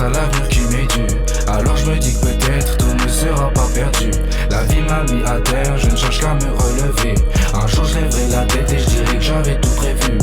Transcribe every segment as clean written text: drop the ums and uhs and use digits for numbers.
à l'avenir qui m'est dû. Alors je me dis que peut-être tout ne sera pas perdu. La vie m'a mis à terre, je ne cherche qu'à me relever. Un jour je lèverai la tête et je dirai que j'avais tout prévu.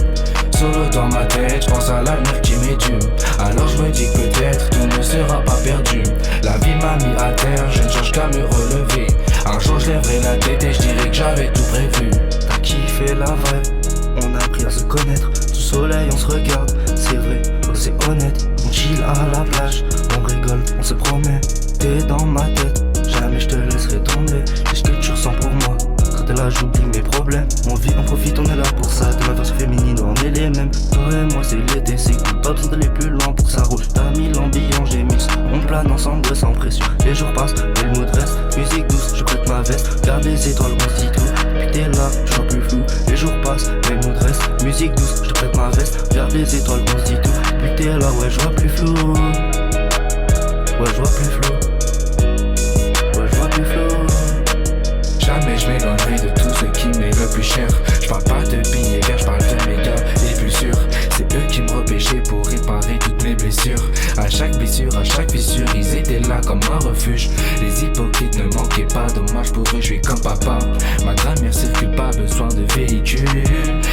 Solo dans ma tête, je pense à l'avenir qui m'est dû. Alors je me dis que peut-être tout ne sera pas perdu. La vie m'a mis à terre, je ne cherche qu'à me relever. Un jour je lèverai la tête et je dirai que j'avais tout prévu. T'as kiffé la vibe, on a appris à se connaître. Du soleil on se regarde, c'est vrai, oh c'est honnête. On chill à la plage, on rigole, on se promet. T'es dans ma tête, jamais je te laisserai tomber. C'est ce que tu ressens pour moi, quand t'es là j'oublie mes problèmes. On vit, on profite, on est là pour ça. De ma version féminine, on est les mêmes. Toi et moi c'est l'été, c'est cool, pas besoin d'aller plus loin pour que ça roule. T'as mis l'ambiance, j'ai mix, on plane ensemble sans pression. Les jours passent, et le mood reste. Musique douce, je prête ma veste. Garde les étoiles, on se dit tout. Puis t'es là, je vois plus flou. Les jours passent, mais le mood reste. Musique douce, je te prête ma veste. Garde les étoiles, on se dit tout. Puis t'es là, ouais, je vois plus flou. Ouais, je vois plus flou. Ouais, je vois plus flou. Jamais je m'éloignerai de tout ce qui m'est le plus cher. Je parle pas de billets verts, je parle de mes gars les plus sûrs. C'est eux qui me repêchaient pour réparer toutes mes blessures. À chaque blessure, à chaque fissure, ils étaient là comme un refuge. Les hypocrites ne manquaient pas, dommage pour eux, je suis comme papa. Ma grammaire circule, pas besoin de véhicule.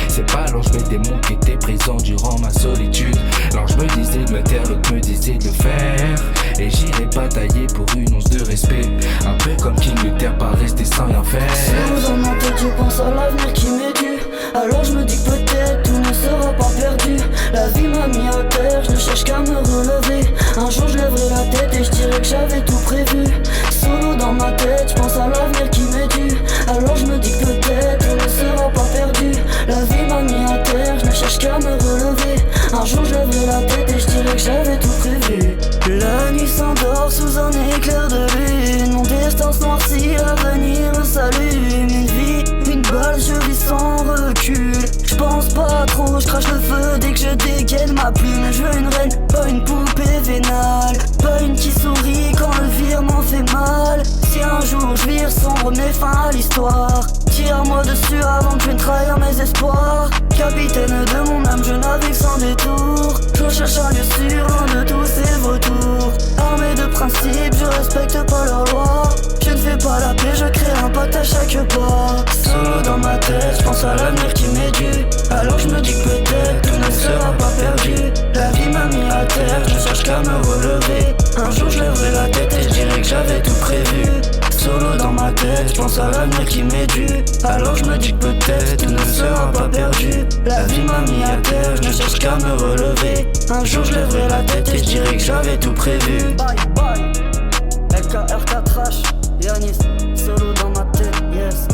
C'est pas l'ange mais démon qui était présent durant ma solitude. L'ange me disait de me taire, l'autre me disait de le faire. Et j'irai batailler pour une once de respect. Un peu comme King Luther, pas rester sans rien faire. Sous dans ma tête, je pense à l'avenir qui m'est dû. Alors je me dis que peut-être tout ne sera pas perdu. La vie m'a mis à terre, je ne cherche qu'à me relever. Un jour je lèverai la tête et je dirai que j'avais tout prévu. Solo dans ma tête, je pense à l'avenir qui m'est dû. Alors je me dis que peut-être tout ne sera pas perdu. La vie m'a mis à terre, je ne cherche qu'à me relever. Un jour je lèverai la tête et je dirai que j'avais tout prévu. La nuit s'endort sous un éclair de lune. Mon destin se noircit, l'avenir s'allume. Une vie, une balle, je vis sans recul. Je pense pas trop, je crache le feu dès que je dégaine ma plume. Je veux une reine, pas une poupée vénale. Pas une qui sourit quand le virement fait mal. Si un jour je vire sombre, mets fin à l'histoire. Tire-moi dessus avant que je ne trahir mes espoirs. Capitaine de mon âme, je navigue sans détour. Je cherche un lieu sûr, loin de tous ces vautours. Armé de principes, je respecte pas leurs lois. Je ne fais pas la paix, je crée un pacte à chaque pas. Solo dans ma tête, je pense à l'avenir qui m'est dû. Alors je me dis que peut-être tout ne sera pas perdu. La vie m'a mis à terre, je cherche qu'à me relever. Un jour je lèverai la tête et je dirai que j'avais tout prévu. Solo dans ma tête, je pense à l'avenir qui m'est dû. Alors je me dis que peut-être tout ne sera pas perdu. La vie m'a mis à terre, je ne cherche qu'à me relever. Un jour je lèverai la tête et je dirai que j'avais tout prévu. Bye bye LKR4H, Yanis, solo dans ma tête, yes.